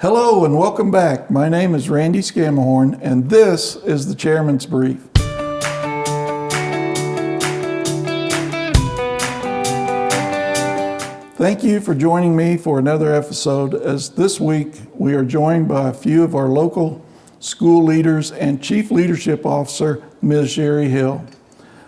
Hello and welcome back. My name is Randy Scamihorn and this is the Chairman's Brief. Thank you for joining me for another episode, as this week we are joined by a few of our local school leaders and Chief Leadership Officer, Ms. Sherri Hill.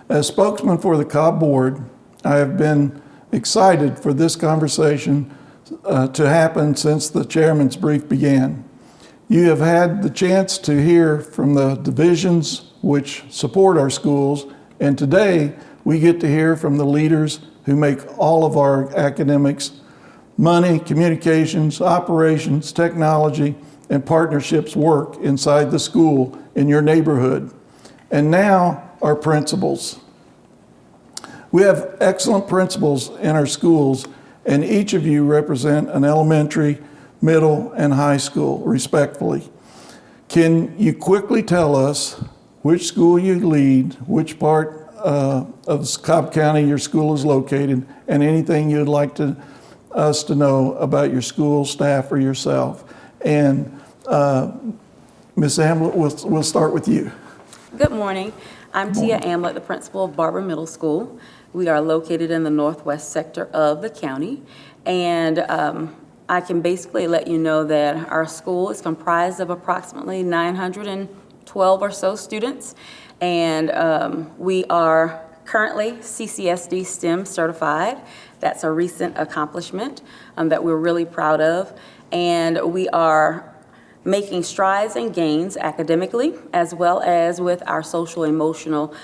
As spokesman for the Cobb Board, I have been excited for this conversation to happen since the Chairman's Brief began. You have had the chance to hear from the divisions which support our schools, and today we get to hear from the leaders who make all of our academics, money, communications, operations, technology, and partnerships work inside the school in your neighborhood. And now our principals. We have excellent principals in our schools, and each of you represent an elementary, middle, and high school, respectfully. Can you quickly tell us which school you lead, which part of Cobb County your school is located, and anything you'd like us to know about your school, staff, or yourself? And Ms. Amlett, we'll start with you. Good morning. I'm Tia Amlett, the principal of Barber Middle School. We are located in the northwest sector of the county, and I can basically let you know that our school is comprised of approximately 912 or so students, and we are currently CCSD STEM certified. That's a recent accomplishment that we're really proud of, and we are making strides and gains academically, as well as with our social emotional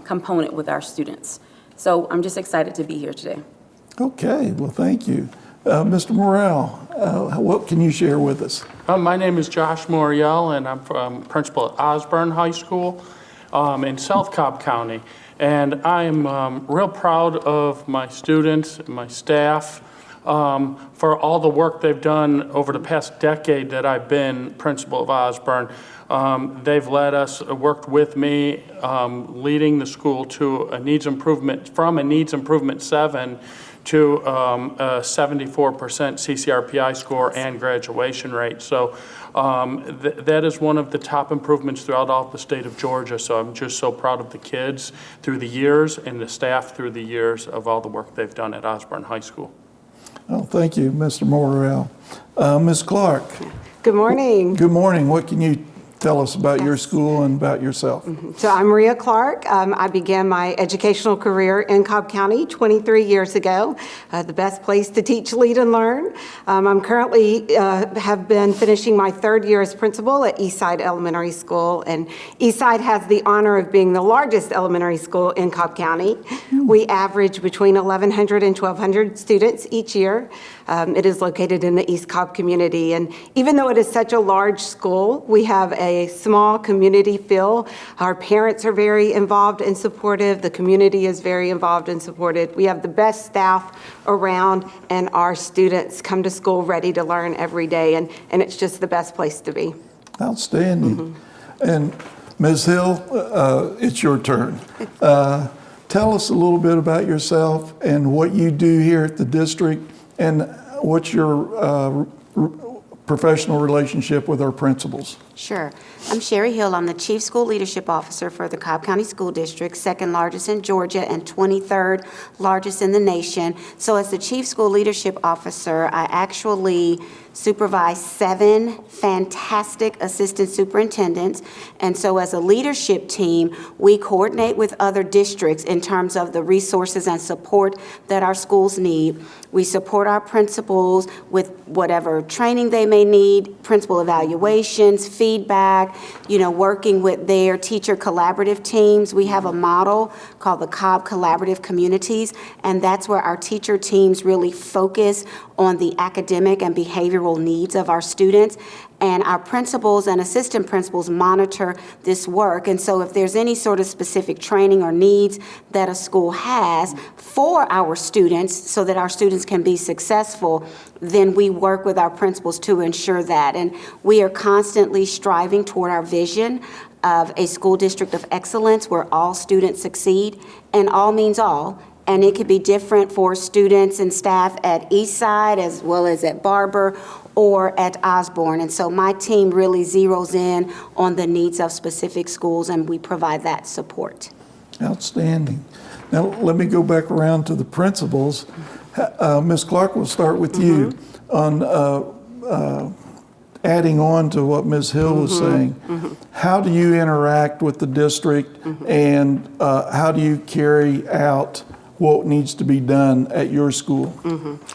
component with our students. So I'm just excited to be here today. Okay, well, thank you. Mr. Morrell, what can you share with us? My name is Josh Moriel, and I'm principal at Osborne High School in South Cobb County. And I am real proud of my students and my staff for all the work they've done over the past decade that I've been principal of Osborne. They've led us, worked with me, leading the school to a needs improvement, from a needs improvement 7 to a 74% CCRPI score and graduation rate. So that is one of the top improvements throughout all the state of Georgia. So I'm just so proud of the kids through the years and the staff through the years of all the work they've done at Osborne High School. Oh, thank you, Mr. Morrell. Ms. Clark. Good morning. Good morning. What can you tell us about your school and about yourself? So I'm Maria Clark. I began my educational career in Cobb County 23 years ago, the best place to teach, lead, and learn. I'm currently have been finishing my third year as principal at Eastside Elementary School, and Eastside has the honor of being the largest elementary school in Cobb County. We average between 1,100 and 1,200 students each year. It is located in the East Cobb community, and even though it is such a large school, we have a small community feel. Our parents are very involved and supportive. The community is very involved and supported. We have the best staff around, and our students come to school ready to learn every day, and it's just the best place to be. Outstanding. And Ms. Hill, it's your turn. Tell us a little bit about yourself and what you do here at the district, and what's your professional relationship with our principals. Sure. I'm Sherri Hill. I'm the Chief School Leadership Officer for the Cobb County School District, second largest in Georgia and 23rd largest in the nation. So as the Chief School Leadership Officer, I actually supervise 7 fantastic assistant superintendents. And so as a leadership team, we coordinate with other districts in terms of the resources and support that our schools need. We support our principals with whatever training they may need, principal evaluations, feedback, working with their teacher collaborative teams. We have a model called the Cobb Collaborative Communities, and that's where our teacher teams really focus on the academic and behavioral needs of our students. And our principals and assistant principals monitor this work. And so if there's any sort of specific training or needs that a school has for our students so that our students can be successful, then we work with our principals to ensure that. And we are constantly striving toward our vision of a school district of excellence where all students succeed, and all means all. And it could be different for students and staff at Eastside as well as at Barber or at Osborne. And so my team really zeroes in on the needs of specific schools, and we provide that support. Outstanding. Now, let me go back around to the principals. Ms. Clark, we'll start with you on adding on to what Ms. Hill was saying. How do you interact with the district, and how do you carry out what needs to be done at your school?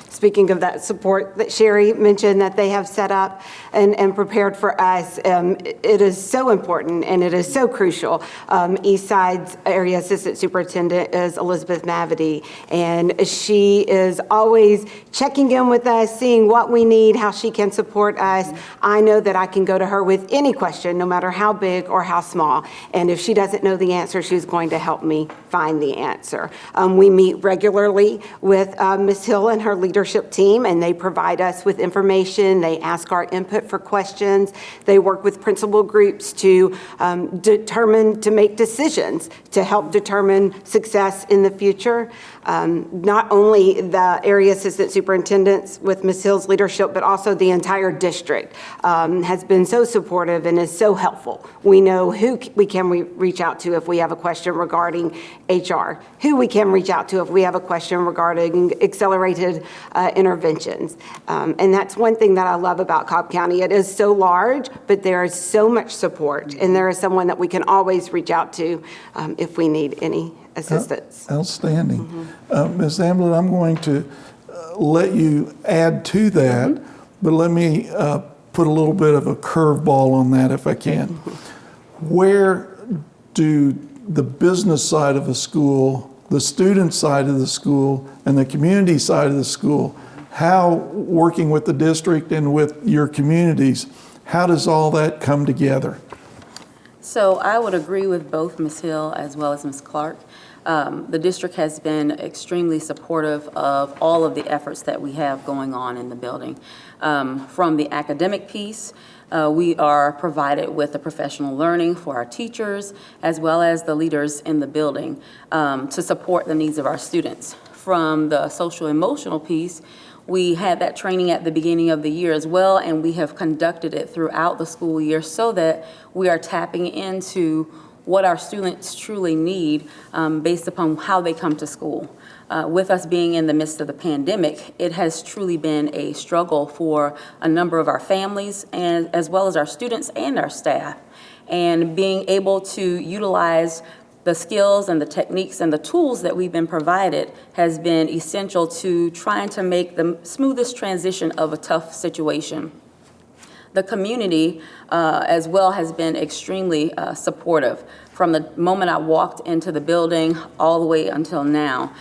Speaking of that support that Sherri mentioned that they have set up and prepared for us, it is so important and it is so crucial. East Side's area assistant superintendent is Elizabeth Mavity, and she is always checking in with us, seeing what we need, how she can support us. I know that I can go to her with any question, no matter how big or how small. And if she doesn't know the answer, she's going to help me find the answer. We meet regularly with Ms. Hill and her leadership team, and they provide us with information. They ask our input for questions. They work with principal groups to make decisions to help determine success in the future. Not only the area assistant superintendents with Ms. Hill's leadership, but also the entire district has been so supportive and is so helpful. We know who we can reach out to if we have a question regarding HR, who we can reach out to if we have a question regarding accelerated interventions. And that's one thing that I love about Cobb County. It is so large, but there is so much support, and there is someone that we can always reach out to if we need any assistance. Outstanding. Ms. Amblett, I'm going to let you add to that, but let me put a little bit of a curveball on that if I can. Where do the business side of a school, the student side of the school, and the community side of the school, how working with the district and with your communities, how does all that come together? So I would agree with both Ms. Hill as well as Ms. Clark. The district has been extremely supportive of all of the efforts that we have going on in the building. From the academic piece, we are provided with the professional learning for our teachers as well as the leaders in the building to support the needs of our students. From the social emotional piece, we had that training at the beginning of the year as well, and we have conducted it throughout the school year so that we are tapping into what our students truly need based upon how they come to school. With us being in the midst of the pandemic, it has truly been a struggle for a number of our families, and as well as our students and our staff. And being able to utilize the skills and the techniques and the tools that we've been provided has been essential to trying to make the smoothest transition of a tough situation. The community as well has been extremely supportive from the moment I walked into the building all the way until now.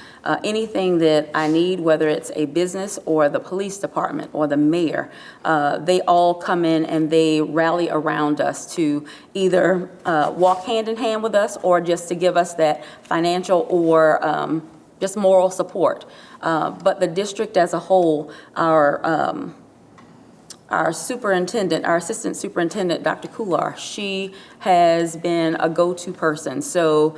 Anything that I need, whether it's a business or the police department or the mayor, they all come in and they rally around us to either walk hand in hand with us or just to give us that financial or just moral support. But the district as a whole, our superintendent, our assistant superintendent, Dr. Kular, she has been a go-to person. So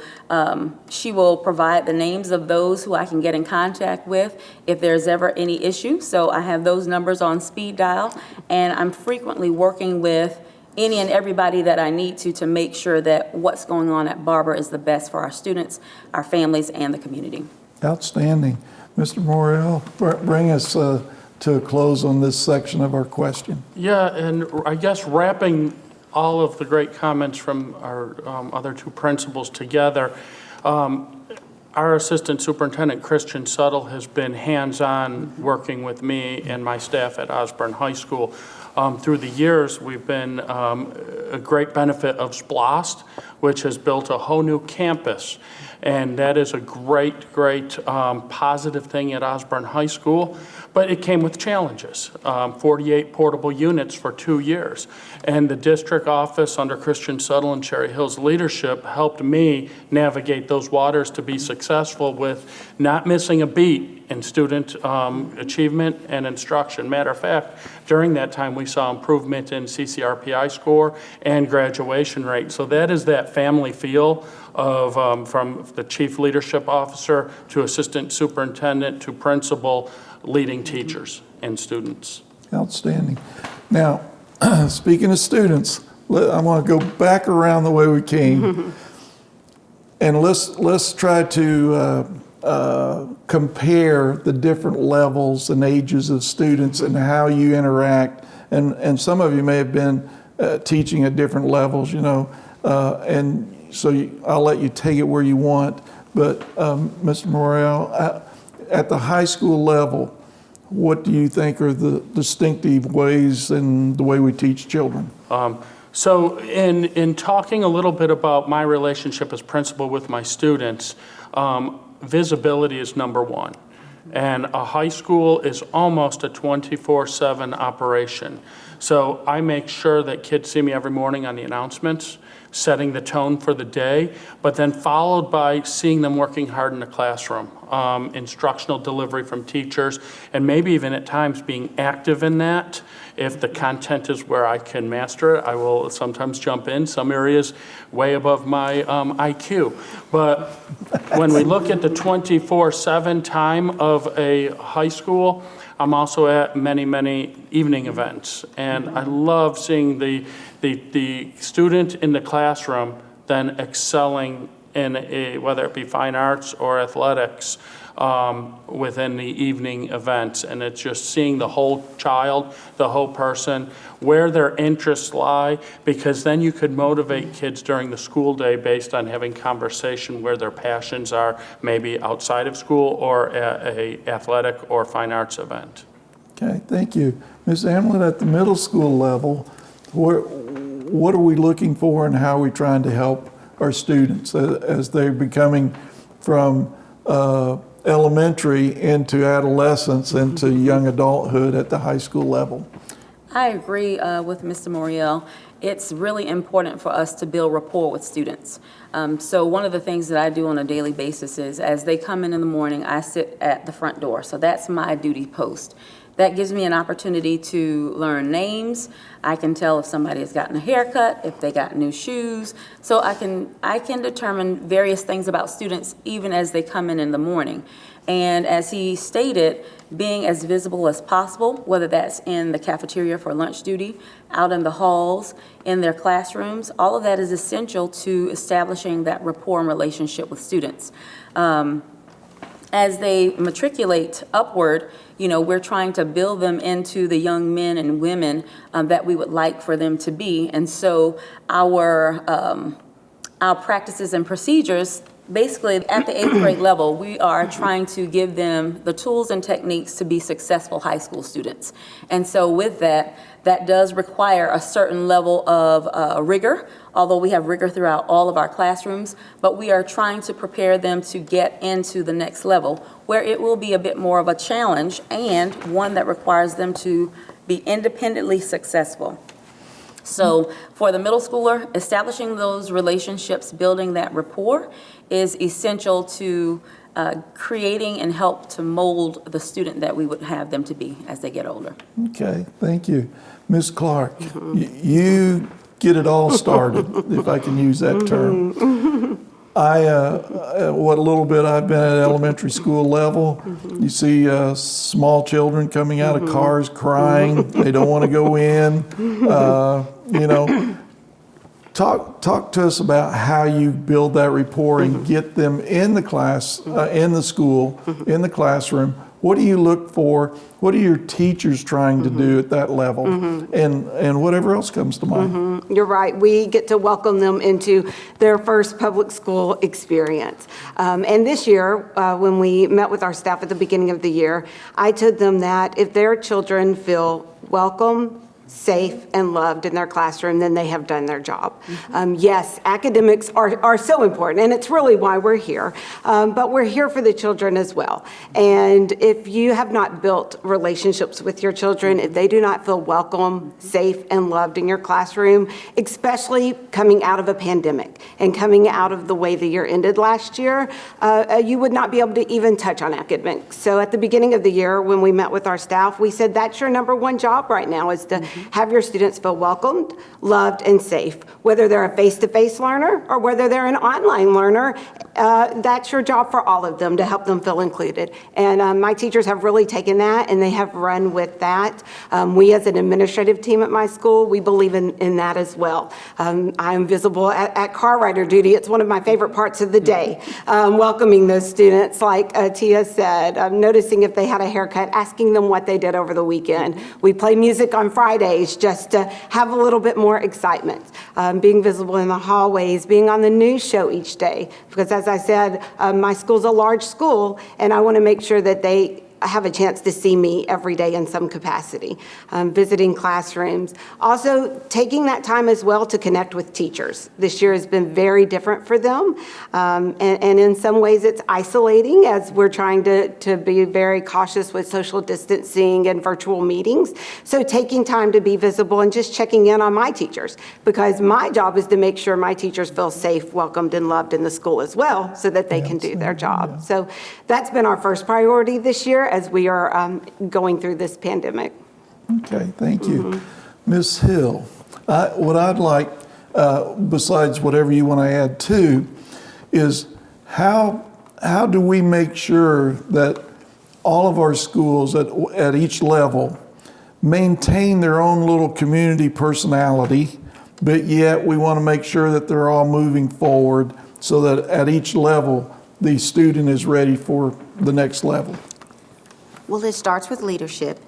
she will provide the names of those who I can get in contact with if there's ever any issue. So I have those numbers on speed dial, and I'm frequently working with any and everybody that I need to make sure that what's going on at Barber is the best for our students, our families, and the community. Outstanding. Mr. Morrell, bring us to a close on this section of our question. Yeah, and I guess wrapping all of the great comments from our other two principals together, our assistant superintendent, Christian Suttle, has been hands-on working with me and my staff at Osborne High School. Through the years, we've been a great benefit of SPLOST, which has built a whole new campus. And that is a great, great positive thing at Osborne High School. But it came with challenges, 48 portable units for 2 years. And the district office under Christian Suttle and Sherri Hill's leadership helped me navigate those waters to be successful with not missing a beat in student achievement and instruction. Matter of fact, during that time we saw improvement in CCRPI score and graduation rate. So that is that family feel of from the chief leadership officer to assistant superintendent to principal, leading teachers and students. Outstanding. Now, speaking of students, I want to go back around the way we came, and let's try to compare the different levels and ages of students and how you interact. And some of you may have been teaching at different levels, and so I'll let you take it where you want. But Mr. Morrell, at the high school level, what do you think are the distinctive ways in the way we teach children? So in talking a little bit about my relationship as principal with my students, visibility is number one. And a high school is almost a 24/7 operation. So I make sure that kids see me every morning on the announcements, setting the tone for the day, but then followed by seeing them working hard in the classroom, instructional delivery from teachers, and maybe even at times being active in that. If the content is where I can master it, I will sometimes jump in. Some areas way above my IQ. But when we look at the 24/7 time of a high school, I'm also at many evening events. And I love seeing the student in the classroom then excelling in whether it be fine arts or athletics within the evening events. And it's just seeing the whole child, the whole person, where their interests lie, because then you could motivate kids during the school day based on having conversation where their passions are, maybe outside of school or a athletic or fine arts event. Okay, thank you. Ms. Amlett, at the middle school level, what are we looking for and how are we trying to help our students as they're becoming from elementary into adolescence into young adulthood at the high school level? I agree with Mr. Moriel. It's really important for us to build rapport with students. So one of the things that I do on a daily basis is as they come in the morning, I sit at the front door. So that's my duty post. That gives me an opportunity to learn names. I can tell if somebody has gotten a haircut, if they got new shoes. So I can determine various things about students even as they come in the morning. And as he stated, being as visible as possible, whether that's in the cafeteria for lunch duty, out in the halls, in their classrooms, all of that is essential to establishing that rapport and relationship with students. As they matriculate upward, we're trying to build them into the young men and women that we would like for them to be. And so our practices and procedures, basically at the 8th grade level, we are trying to give them the tools and techniques to be successful high school students. And so with that does require a certain level of rigor, although we have rigor throughout all of our classrooms, but we are trying to prepare them to get into the next level where it will be a bit more of a challenge and one that requires them to be independently successful. So for the middle schooler, establishing those relationships, building that rapport is essential to creating and help to mold the student that we would have them to be as they get older. Okay, thank you. Ms. Clark, you get it all started, if I can use that term. What little bit I've been at elementary school level, you see small children coming out of cars crying, they don't want to go in. Talk to us about how you build that rapport and get them in the class, in the school, in the classroom. What do you look for? What are your teachers trying to do at that level? And whatever else comes to mind. You're right. We get to welcome them into their first public school experience. And this year, when we met with our staff at the beginning of the year, I told them that if their children feel welcome, safe, and loved in their classroom, then they have done their job. Yes, academics are so important, and it's really why we're here. But we're here for the children as well. And if you have not built relationships with your children, if they do not feel welcome, safe, and loved in your classroom, especially coming out of a pandemic and coming out of the way the year ended last year, you would not be able to even touch on academics. So at the beginning of the year, when we met with our staff, we said that's your number one job right now, is to have your students feel welcomed, loved, and safe, whether they're a face-to-face learner or whether they're an online learner. that's your job for all of them, to help them feel included. And my teachers have really taken that and they have run with that. We as an administrative team at my school, we believe in that as well. I'm visible at car rider duty. It's one of my favorite parts of the day, welcoming those students, like Tia said, noticing if they had a haircut, asking them what they did over the weekend. We play music on Fridays just to have a little bit more excitement. Being visible in the hallways, being on the news show each day. Because as I said, my school's a large school, and I want to make sure that they have a chance to see me every day in some capacity, visiting classrooms. Also, taking that time as well to connect with teachers. This year has been very different for them, and in some ways it's isolating as we're trying to be very cautious with social distancing and virtual meetings. So taking time to be visible and just checking in on my teachers, because my job is to make sure my teachers feel safe, welcomed, and loved in the school as well, so that they can do their job. So that's been our first priority this year as we are going through this pandemic. Okay, thank you. Ms. Hill, what I'd like, besides whatever you want to add too, is how do we make sure that all of our schools at each level maintain their own little community personality, but yet we want to make sure that they're all moving forward so that at each level, the student is ready for the next level? Well, it starts with leadership.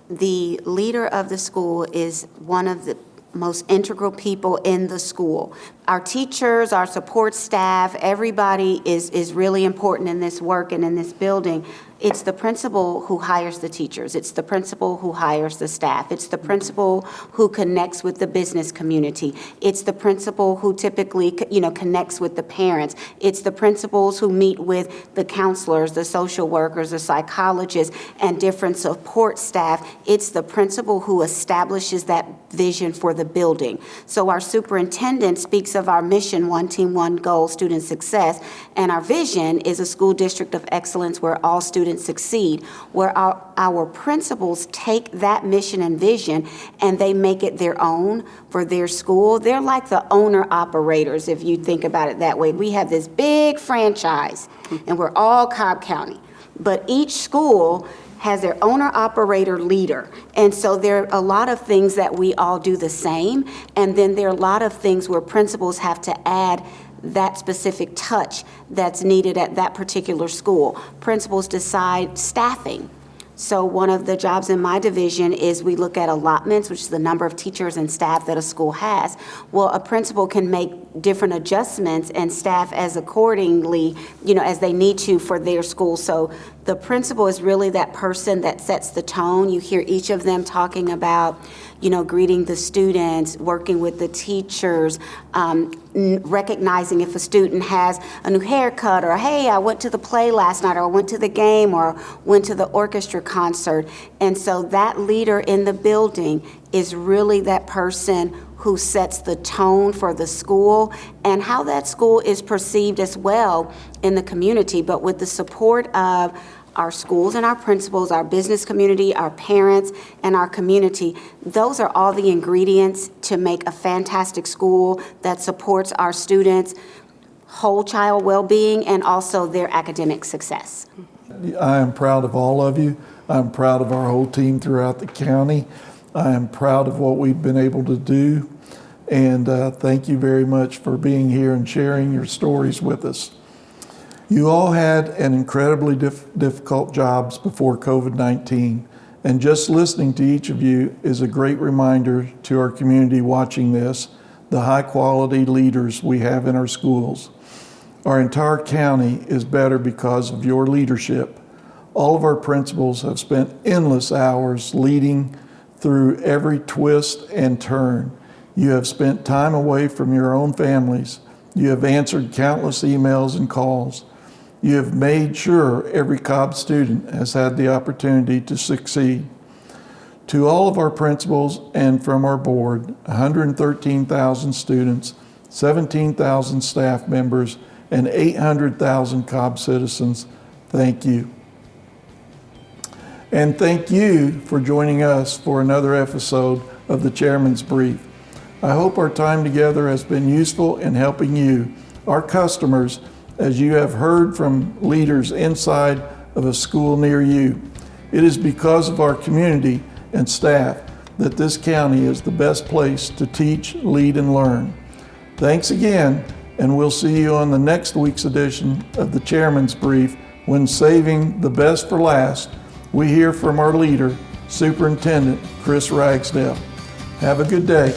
The leader of the school is one of the most integral people in the school. Our teachers, our support staff, everybody is really important in this work and in this building. It's the principal who hires the teachers. It's the principal who hires the staff. It's the principal who connects with the business community. It's the principal who typically, connects with the parents. It's the principals who meet with the counselors, the social workers, the psychologists, and different support staff. It's the principal who establishes that vision for the building. So our superintendent speaks of our mission, one team, one goal, student success, and our vision is a school district of excellence where all students succeed, where our principals take that mission and vision and they make it their own for their school. They're like the owner-operators, if you think about it that way. We have this big franchise, and we're all Cobb County, but each school has their owner-operator leader. And so there are a lot of things that we all do the same, and then there are a lot of things where principals have to add that specific touch that's needed at that particular school. Principals decide staffing. So one of the jobs in my division is we look at allotments, which is the number of teachers and staff that a school has. Well, a principal can make different adjustments and staff as accordingly, as they need to for their school. So the principal is really that person that sets the tone. You hear each of them talking about, greeting the students, working with the teachers, recognizing if a student has a new haircut, or, hey, I went to the play last night, or I went to the game, or went to the orchestra concert. And so that leader in the building is really that person who sets the tone for the school and how that school is perceived as well in the community. But with the support of our schools and our principals, our business community, our parents, and our community, those are all the ingredients to make a fantastic school that supports our students' whole child well-being and also their academic success. I am proud of all of you. I'm proud of our whole team throughout the county. I am proud of what we've been able to do. And thank you very much for being here and sharing your stories with us. You all had an incredibly difficult jobs before COVID-19, and just listening to each of you is a great reminder to our community watching this, the high quality leaders we have in our schools. Our entire county is better because of your leadership. All of our principals have spent endless hours leading through every twist and turn. You have spent time away from your own families. You have answered countless emails and calls. You have made sure every Cobb student has had the opportunity to succeed. To all of our principals and from our board, 113,000 students, 17,000 staff members, and 800,000 Cobb citizens, thank you. And thank you for joining us for another episode of the Chairman's Brief. I hope our time together has been useful in helping you, our customers, as you have heard from leaders inside of a school near you. It is because of our community and staff that this county is the best place to teach, lead, and learn. Thanks again, and we'll see you on the next week's edition of the Chairman's Brief, when saving the best for last, we hear from our leader, Superintendent Chris Ragsdale. Have a good day.